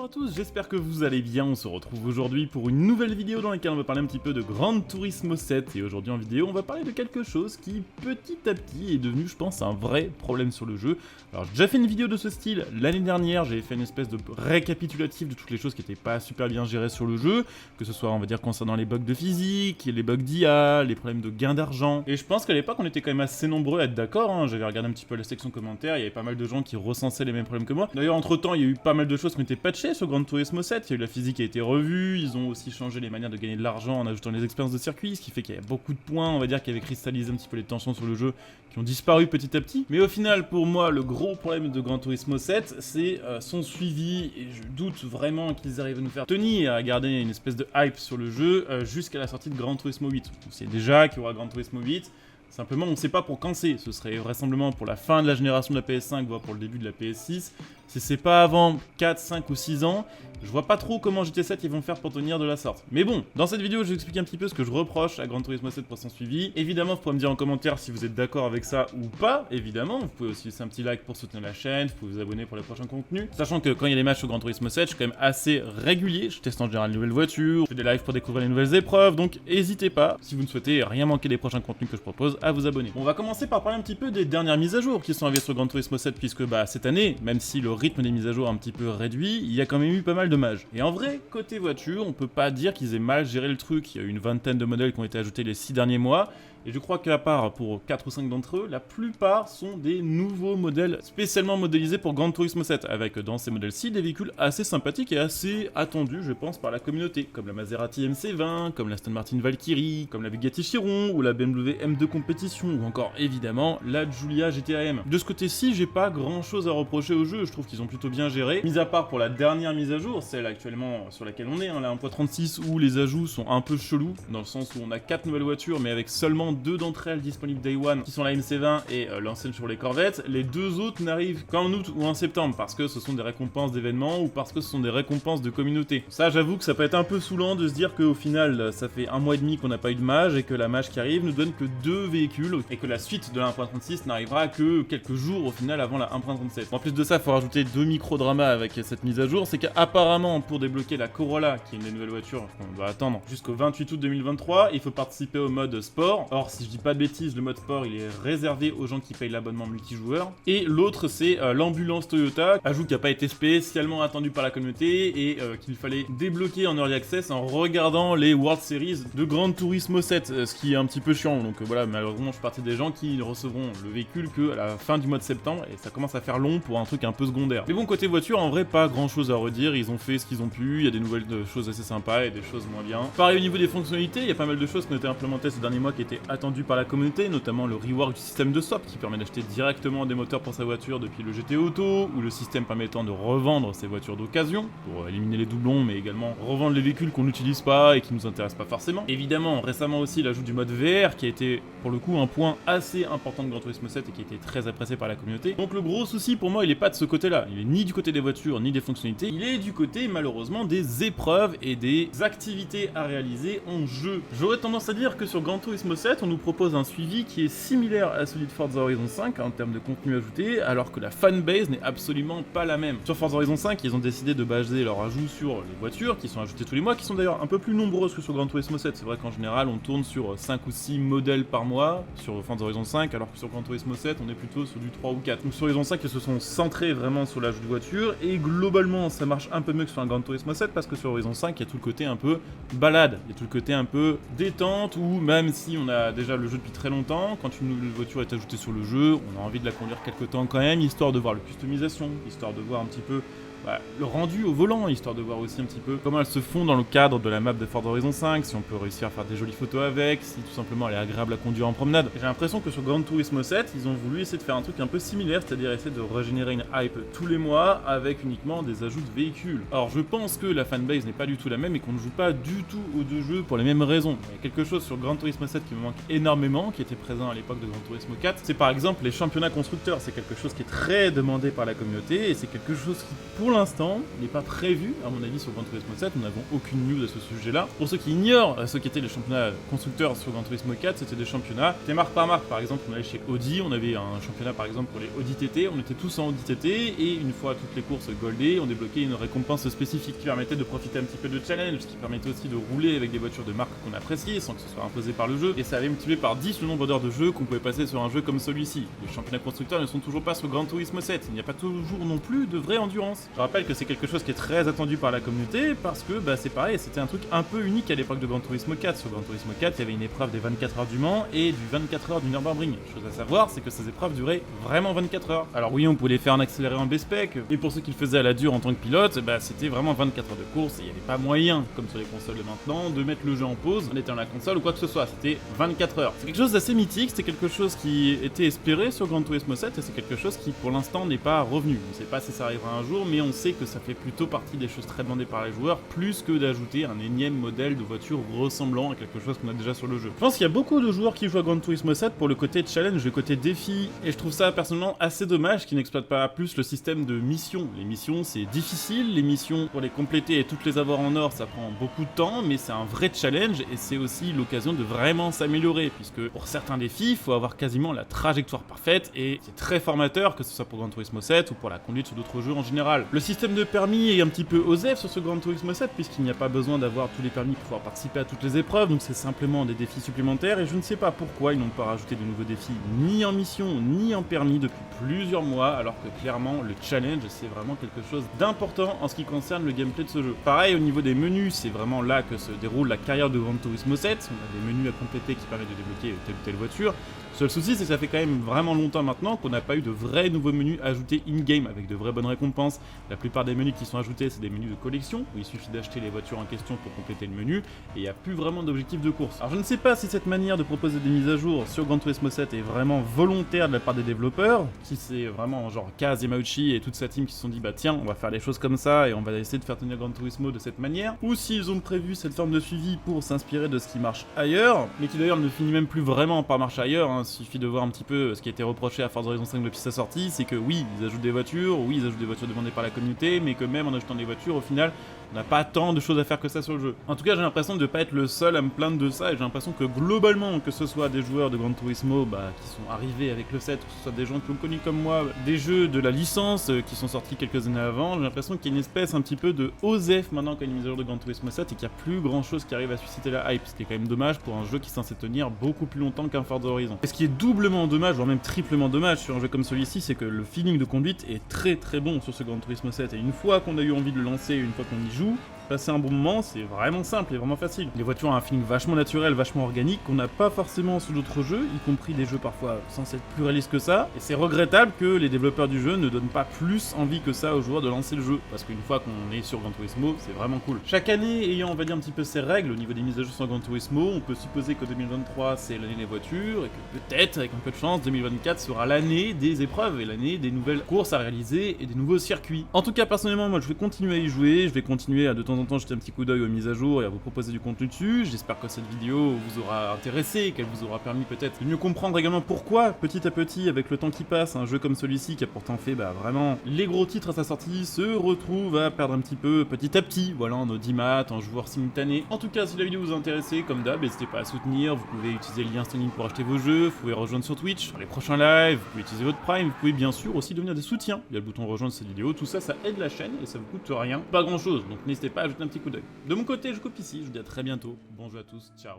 à tous, j'espère que vous allez bien. On se retrouve aujourd'hui pour une nouvelle vidéo dans laquelle on va parler un petit peu de Gran Turismo 7. Et aujourd'hui en vidéo, on va parler de quelque chose qui petit à petit est devenu, je pense, un vrai problème sur le jeu. Alors j'ai déjà fait une vidéo de ce style l'année dernière, j'avais fait une espèce de récapitulatif de toutes les choses qui n'étaient pas super bien gérées sur le jeu, que ce soit on va dire concernant les bugs de physique, les bugs d'IA, les problèmes de gain d'argent. Et je pense qu'à l'époque on était quand même assez nombreux à être d'accord, hein. J'avais regardé un petit peu la section commentaires, il y avait pas mal de gens qui recensaient les mêmes problèmes que moi. D'ailleurs entre temps il y a eu pas mal de choses qui ont été patchées sur Gran Turismo 7, il y a eu la physique qui a été revue, ils ont aussi changé les manières de gagner de l'argent en ajoutant les expériences de circuit, ce qui fait qu'il y a beaucoup de points, on va dire, qui avaient cristallisé un petit peu les tensions sur le jeu, qui ont disparu petit à petit. Mais au final, pour moi, le gros problème de Gran Turismo 7, c'est son suivi, et je doute vraiment qu'ils arrivent à nous faire tenir, à garder une espèce de hype sur le jeu jusqu'à la sortie de Gran Turismo 8. On sait déjà qu'il y aura Gran Turismo 8, simplement on ne sait pas pour quand c'est, ce serait vraisemblablement pour la fin de la génération de la PS5, voire pour le début de la PS6. Si c'est pas avant 4, 5 ou 6 ans, je vois pas trop comment GT7 ils vont faire pour tenir de la sorte. Mais bon, dans cette vidéo je vais expliquer un petit peu ce que je reproche à Gran Turismo 7 pour son suivi. Évidemment vous pouvez me dire en commentaire si vous êtes d'accord avec ça ou pas, évidemment. Vous pouvez aussi laisser un petit like pour soutenir la chaîne, vous pouvez vous abonner pour les prochains contenus. Sachant que quand il y a des matchs sur Gran Turismo 7, je suis quand même assez régulier, je teste en général de nouvelles voitures, je fais des lives pour découvrir les nouvelles épreuves, donc n'hésitez pas, si vous ne souhaitez rien manquer des prochains contenus que je propose, à vous abonner. On va commencer par parler un petit peu des dernières mises à jour qui sont arrivées sur Gran Turismo 7, puisque cette année, même si le rythme des mises à jour a un petit peu réduit, il y a quand même eu pas mal de mages. Et en vrai, côté voiture, on peut pas dire qu'ils aient mal géré le truc. Il y a eu une vingtaine de modèles qui ont été ajoutés les 6 derniers mois. Et je crois qu'à part pour 4 ou 5 d'entre eux, la plupart sont des nouveaux modèles spécialement modélisés pour Gran Turismo 7, avec dans ces modèles-ci des véhicules assez sympathiques et assez attendus, je pense, par la communauté, comme la Maserati MC20, comme la Aston Martin Valkyrie, comme la Bugatti Chiron, ou la BMW M2 Competition, ou encore évidemment la Giulia GT-AM. De ce côté-ci, j'ai pas grand-chose à reprocher au jeu, je trouve qu'ils ont plutôt bien géré, mis à part pour la dernière mise à jour, celle actuellement sur laquelle on est, hein, la 1.36, où les ajouts sont un peu chelous, dans le sens où on a 4 nouvelles voitures, mais avec seulement 2 d'entre elles disponibles Day One, qui sont la MC20 et l'ancienne sur les Corvettes. Les 2 autres n'arrivent qu'en août ou en septembre, parce que ce sont des récompenses d'événements ou parce que ce sont des récompenses de communauté. Ça, j'avoue que ça peut être un peu saoulant de se dire qu'au final, ça fait 1 mois et demi qu'on n'a pas eu de mage, et que la mage qui arrive nous donne que 2 véhicules, et que la suite de la 1.36 n'arrivera que quelques jours au final avant la 1.37. En plus de ça, il faut rajouter 2 micro-dramas avec cette mise à jour, c'est qu'apparemment, pour débloquer la Corolla, qui est une des nouvelles voitures qu'on doit attendre jusqu'au 28 août 2023, il faut participer au mode sport. Or, si je dis pas de bêtises, le mode sport il est réservé aux gens qui payent l'abonnement multijoueur. Et l'autre c'est l'ambulance Toyota, ajout qui n'a pas été spécialement attendu par la communauté et qu'il fallait débloquer en early access en regardant les World Series de Gran Turismo 7, ce qui est un petit peu chiant. Donc voilà, malheureusement je suis partie des gens qui ne recevront le véhicule que à la fin du mois de septembre et ça commence à faire long pour un truc un peu secondaire. Mais bon, côté voiture, en vrai pas grand chose à redire, ils ont fait ce qu'ils ont pu, il y a des nouvelles choses assez sympas et des choses moins bien. Pareil au niveau des fonctionnalités, il y a pas mal de choses qui ont été implémentées ces derniers mois qui étaient attendues par la communauté, notamment le rework du système de swap qui permet d'acheter directement des moteurs pour sa voiture depuis le GT Auto, ou le système permettant de revendre ses voitures d'occasion pour éliminer les doublons, mais également revendre les véhicules qu'on n'utilise pas et qui nous intéressent pas forcément. Évidemment, récemment aussi l'ajout du mode VR qui a été pour le coup un point assez important de Gran Turismo 7 et qui a été très apprécié par la communauté. Donc le gros souci pour moi il est pas de ce côté-là, il est ni du côté des voitures ni des fonctionnalités, il est du côté malheureusement des épreuves et des activités à réaliser en jeu. J'aurais tendance à dire que sur Gran Turismo 7 on nous propose un suivi qui est similaire à celui de Forza Horizon 5 en termes de contenu ajouté, alors que la fanbase n'est absolument pas la même. Sur Forza Horizon 5, ils ont décidé de baser leur ajout sur les voitures qui sont ajoutées tous les mois, qui sont d'ailleurs un peu plus nombreuses que sur Gran Turismo 7. C'est vrai qu'en général, on tourne sur 5 ou 6 modèles par mois sur Forza Horizon 5, alors que sur Gran Turismo 7, on est plutôt sur du 3 ou 4. Donc sur Horizon 5, ils se sont centrés vraiment sur l'ajout de voitures, et globalement, ça marche un peu mieux que sur un Gran Turismo 7, parce que sur Horizon 5, il y a tout le côté un peu balade, il y a tout le côté un peu détente, où même si on a déjà le jeu depuis très longtemps, quand une nouvelle voiture est ajoutée sur le jeu, on a envie de la conduire quelques temps quand même, histoire de voir la customisation, histoire de voir un petit peu le rendu au volant, histoire de voir aussi un petit peu comment elles se font dans le cadre de la map de Forza Horizon 5, si on peut réussir à faire des jolies photos avec, si tout simplement elle est agréable à conduire en promenade. J'ai l'impression que sur Gran Turismo 7, ils ont voulu essayer de faire un truc un peu similaire, c'est-à-dire essayer de régénérer une hype tous les mois avec uniquement des ajouts de véhicules. Alors je pense que la fanbase n'est pas du tout la même et qu'on ne joue pas du tout aux deux jeux pour les mêmes raisons. Il y a quelque chose sur Gran Turismo 7 qui me manque énormément, qui était présent à l'époque de Gran Turismo 4, c'est par exemple les championnats constructeurs. C'est quelque chose qui est très demandé par la communauté et c'est quelque chose qui pour l'instant, n'est pas prévu, à mon avis, sur Gran Turismo 7. Nous n'avons aucune news à ce sujet-là. Pour ceux qui ignorent ce qu'étaient les championnats constructeurs sur Gran Turismo 4, c'était des championnats. C'était marque par marque, par exemple, on allait chez Audi, on avait un championnat par exemple pour les Audi TT, on était tous en Audi TT, et une fois toutes les courses goldées, on débloquait une récompense spécifique qui permettait de profiter un petit peu de challenge, qui permettait aussi de rouler avec des voitures de marque qu'on appréciait, sans que ce soit imposé par le jeu, et ça avait multiplié par 10 le nombre d'heures de jeu qu'on pouvait passer sur un jeu comme celui-ci. Les championnats constructeurs ne sont toujours pas sur Gran Turismo 7, il n'y a pas toujours non plus de vraie endurance. Je rappelle que c'est quelque chose qui est très attendu par la communauté, parce que c'est pareil, c'était un truc un peu unique à l'époque de Gran Turismo 4. Sur Gran Turismo 4, il y avait une épreuve des 24 heures du Mans et du 24 heures du Nürburgring. Chose à savoir, c'est que ces épreuves duraient vraiment 24 heures. Alors oui, on pouvait les faire en accéléré en B-Spec, et pour ceux qui le faisaient à la dure en tant que pilote, c'était vraiment 24 heures de course, et il n'y avait pas moyen, comme sur les consoles de maintenant, de mettre le jeu en pause en étant la console ou quoi que ce soit. C'était 24 heures. C'est quelque chose d'assez mythique, c'était quelque chose qui était espéré sur Gran Turismo 7, et c'est quelque chose qui pour l'instant n'est pas revenu. On ne sait pas si ça arrivera un jour, mais on sait que ça fait plutôt partie des choses très demandées par les joueurs, plus que d'ajouter un énième modèle de voiture ressemblant à quelque chose qu'on a déjà sur le jeu. Je pense qu'il y a beaucoup de joueurs qui jouent à Gran Turismo 7 pour le côté challenge, le côté défi, et je trouve ça personnellement assez dommage qu'ils n'exploitent pas plus le système de missions. Les missions c'est difficile, les missions pour les compléter et toutes les avoir en or ça prend beaucoup de temps, mais c'est un vrai challenge et c'est aussi l'occasion de vraiment s'améliorer, puisque pour certains défis il faut avoir quasiment la trajectoire parfaite, et c'est très formateur, que ce soit pour Gran Turismo 7 ou pour la conduite sur d'autres jeux en général. Le système de permis est un petit peu osef sur ce Gran Turismo 7, puisqu'il n'y a pas besoin d'avoir tous les permis pour pouvoir participer à toutes les épreuves, donc c'est simplement des défis supplémentaires, et je ne sais pas pourquoi ils n'ont pas rajouté de nouveaux défis ni en mission ni en permis depuis plusieurs mois, alors que clairement le challenge c'est vraiment quelque chose d'important en ce qui concerne le gameplay de ce jeu. Pareil au niveau des menus, c'est vraiment là que se déroule la carrière de Gran Turismo 7, on a des menus à compléter qui permettent de débloquer telle ou telle voiture. Le seul souci, c'est que ça fait quand même vraiment longtemps maintenant qu'on n'a pas eu de vrais nouveaux menus ajoutés in-game avec de vraies bonnes récompenses. La plupart des menus qui sont ajoutés, c'est des menus de collection où il suffit d'acheter les voitures en question pour compléter le menu, et il n'y a plus vraiment d'objectif de course. Alors je ne sais pas si cette manière de proposer des mises à jour sur Gran Turismo 7 est vraiment volontaire de la part des développeurs, si c'est vraiment genre Kaz, Yamauchi et toute sa team qui se sont dit tiens, on va faire les choses comme ça et on va essayer de faire tenir Gran Turismo de cette manière, ou s'ils ont prévu cette forme de suivi pour s'inspirer de ce qui marche ailleurs, mais qui d'ailleurs ne finit même plus vraiment par marcher ailleurs, hein. Il suffit de voir un petit peu ce qui a été reproché à Forza Horizon 5 depuis sa sortie, c'est que oui, ils ajoutent des voitures, oui, ils ajoutent des voitures demandées par la communauté, mais que même en ajoutant des voitures, au final, on n'a pas tant de choses à faire que ça sur le jeu. En tout cas, j'ai l'impression de ne pas être le seul à me plaindre de ça, et j'ai l'impression que globalement, que ce soit des joueurs de Gran Turismo qui sont arrivés avec le 7, ou que ce soit des gens qui ont connu comme moi des jeux de la licence qui sont sortis quelques années avant, j'ai l'impression qu'il y a une espèce un petit peu de osef maintenant quand il y a une mise à jour de Gran Turismo 7 et qu'il n'y a plus grand chose qui arrive à susciter la hype, ce qui est quand même dommage pour un jeu qui est censé tenir beaucoup plus longtemps qu'un Forza Horizon. Et ce qui est doublement dommage, voire même triplement dommage sur un jeu comme celui-ci, c'est que le feeling de conduite est très très bon sur ce Gran Turismo 7, et une fois qu'on a eu envie de le lancer, une fois qu'on y joue, passer un bon moment, c'est vraiment simple et vraiment facile. Les voitures ont un feeling vachement naturel, vachement organique, qu'on n'a pas forcément sur d'autres jeux, y compris des jeux parfois censés être plus réalistes que ça, et c'est regrettable que les développeurs du jeu ne donnent pas plus envie que ça aux joueurs de lancer le jeu, parce qu'une fois qu'on est sur Gran Turismo, c'est vraiment cool. Chaque année ayant, on va dire, un petit peu ses règles au niveau des mises à jour sur Gran Turismo, on peut supposer que 2023 c'est l'année des voitures, et que peut-être, avec un peu de chance, 2024 sera l'année des épreuves, et l'année des nouvelles courses à réaliser, et des nouveaux circuits. En tout cas, personnellement, moi je vais continuer à y jouer, je vais continuer à de temps en temps jeter un petit coup d'œil aux mises à jour et à vous proposer du contenu dessus. J'espère que cette vidéo vous aura intéressé, qu'elle vous aura permis peut-être de mieux comprendre également pourquoi, petit à petit, avec le temps qui passe, un jeu comme celui-ci, qui a pourtant fait vraiment les gros titres à sa sortie, se retrouve à perdre un petit peu petit à petit, voilà, en audimat, en joueurs simultanés. En tout cas, si la vidéo vous a intéressé, comme d'hab, n'hésitez pas à soutenir, vous pouvez utiliser le lien streaming pour acheter vos jeux, vous pouvez rejoindre sur Twitch, sur les prochains lives, vous pouvez utiliser votre Prime, vous pouvez bien sûr aussi devenir des soutiens. Il y a le bouton rejoindre cette vidéo, tout ça, ça aide la chaîne et ça vous coûte rien, pas grand chose, donc n'hésitez pas à jeter un petit coup d'œil. De mon côté, je coupe ici, je vous dis à très bientôt, bon jeu à tous, ciao.